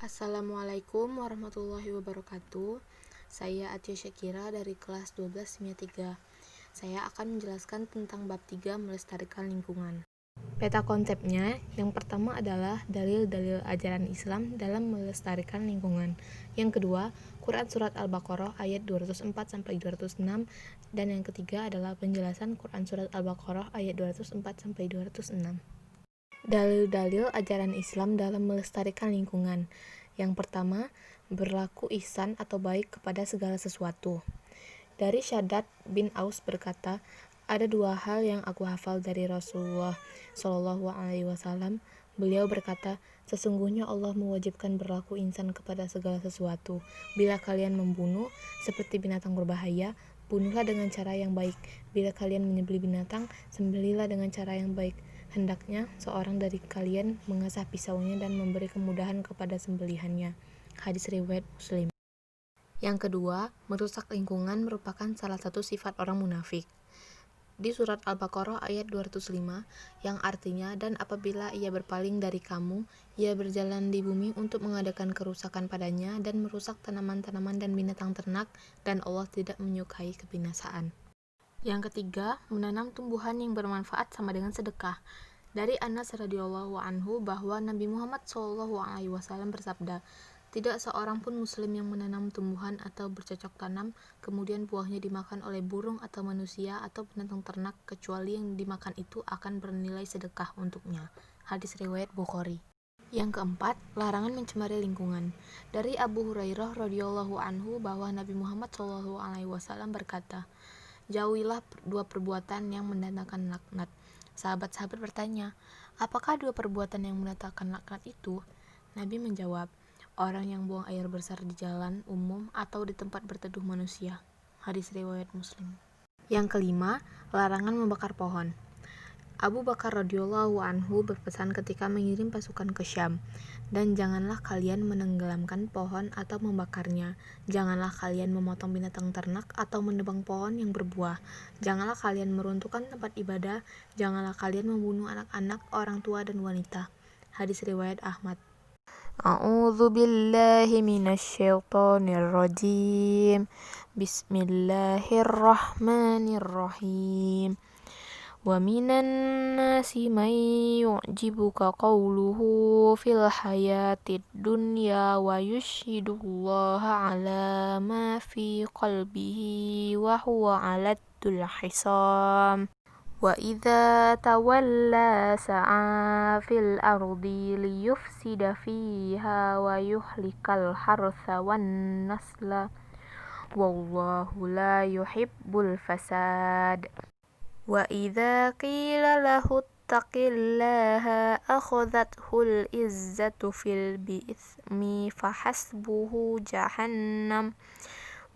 Assalamualaikum warahmatullahi wabarakatuh. Saya Atia Syakira dari kelas 12 Kimia 3. Saya akan menjelaskan tentang bab 3 melestarikan lingkungan. Peta konsepnya, yang pertama adalah dalil-dalil ajaran Islam dalam melestarikan lingkungan. Yang kedua, Quran Surat Al-Baqarah ayat 204-206, dan yang ketiga adalah penjelasan Quran Surat Al-Baqarah ayat 204-206. Dalil-dalil ajaran Islam dalam melestarikan lingkungan. Yang pertama, berlaku ihsan atau baik kepada segala sesuatu. Dari Syaddad bin Aus berkata, ada dua hal yang aku hafal dari Rasulullah Shallallahu Alaihi Wasallam. Beliau berkata, sesungguhnya Allah mewajibkan berlaku ihsan kepada segala sesuatu. Bila kalian membunuh seperti binatang berbahaya, bunuhlah dengan cara yang baik. Bila kalian menyembelih binatang, sembelihlah dengan cara yang baik. Hendaknya seorang dari kalian mengasah pisaunya dan memberi kemudahan kepada sembelihannya. Hadis riwayat Muslim. Yang kedua, merusak lingkungan merupakan salah satu sifat orang munafik. Di surat Al-Baqarah ayat 205, yang artinya, dan apabila ia berpaling dari kamu, ia berjalan di bumi untuk mengadakan kerusakan padanya dan merusak tanaman-tanaman dan binatang ternak, dan Allah tidak menyukai kebinasaan. Yang ketiga, menanam tumbuhan yang bermanfaat sama dengan sedekah. Dari Anas radhiyallahu anhu bahwa Nabi Muhammad SAW bersabda, tidak seorang pun muslim yang menanam tumbuhan atau bercocok tanam, kemudian buahnya dimakan oleh burung atau manusia atau binatang ternak, kecuali yang dimakan itu akan bernilai sedekah untuknya. Hadis riwayat Bukhari. Yang keempat, larangan mencemari lingkungan. Dari Abu Hurairah radhiyallahu anhu bahwa Nabi Muhammad SAW berkata, jauhilah dua perbuatan yang mendatangkan laknat. Sahabat-sahabat bertanya, apakah dua perbuatan yang mendatangkan laknat itu? Nabi menjawab, orang yang buang air besar di jalan umum atau di tempat berteduh manusia. Hadis riwayat Muslim. Yang kelima, larangan membakar pohon. Abu Bakar radhiyallahu anhu berpesan ketika mengirim pasukan ke Syam, dan janganlah kalian menenggelamkan pohon atau membakarnya. Janganlah kalian memotong binatang ternak atau menebang pohon yang berbuah. Janganlah kalian meruntuhkan tempat ibadah. Janganlah kalian membunuh anak-anak, orang tua dan wanita. Hadis riwayat Ahmad. A'udzu billahi minasyaitonir rajim. Bismillahirrahmanirrahim. وَمِنَ النَّاسِ مَن يُعْجِبُكَ قَوْلُهُ فِي الْحَيَاةِ الدُّنْيَا وَيُشْهِدُ اللَّهَ عَلَى مَا فِي قَلْبِهِ وَهُوَ أَلَدُّ الْخِصَامِ وَإِذَا تَوَلَّى سَعَىٰ فِي الْأَرْضِ لِيُفْسِدَ فِيهَا وَيُهْلِكَ الْحَرْثَ وَالنَّسْلَ وَاللَّهُ لَا يُحِبُّ الْفَسَادَ وَإِذَا قِيلَ لَهُ اتَّقِ اللَّهَ أَخَذَتْهُ الْعِزَّةُ فِي الْإِثْمِ فَحَسْبُهُ جَهَنَّمُ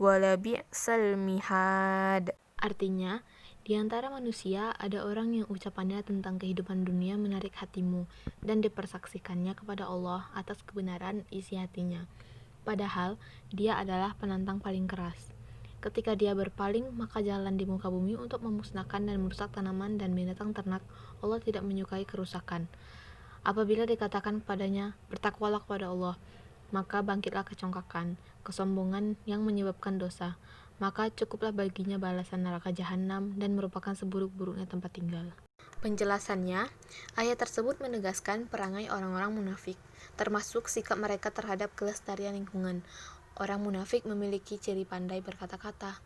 وَلَبِئْسَ الْمِهَادُ. Artinya, di antara manusia ada orang yang ucapannya tentang kehidupan dunia menarik hatimu dan dipersaksikannya kepada Allah atas kebenaran isi hatinya. Padahal, dia adalah penantang paling keras. Ketika dia berpaling, maka jalan di muka bumi untuk memusnahkan dan merusak tanaman dan binatang ternak. Allah tidak menyukai kerusakan. Apabila dikatakan kepadanya, bertakwalah kepada Allah, maka bangkitlah kecongkakan, kesombongan yang menyebabkan dosa. Maka cukuplah baginya balasan neraka jahanam dan merupakan seburuk-buruknya tempat tinggal. Penjelasannya, ayat tersebut menegaskan perangai orang-orang munafik, termasuk sikap mereka terhadap kelestarian lingkungan. Orang munafik memiliki ciri pandai berkata-kata.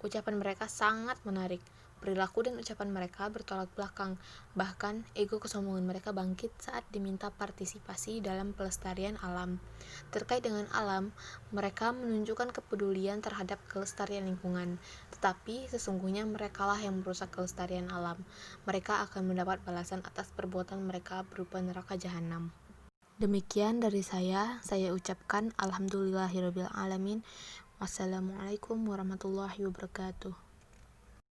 Ucapan mereka sangat menarik. Perilaku dan ucapan mereka bertolak belakang. Bahkan, ego kesombongan mereka bangkit saat diminta partisipasi dalam pelestarian alam. Terkait dengan alam, mereka menunjukkan kepedulian terhadap kelestarian lingkungan. Tetapi, sesungguhnya merekalah yang merusak kelestarian alam. Mereka akan mendapat balasan atas perbuatan mereka berupa neraka jahanam. Demikian dari saya ucapkan alhamdulillahirabbil alamin. Wassalamualaikum warahmatullahi wabarakatuh.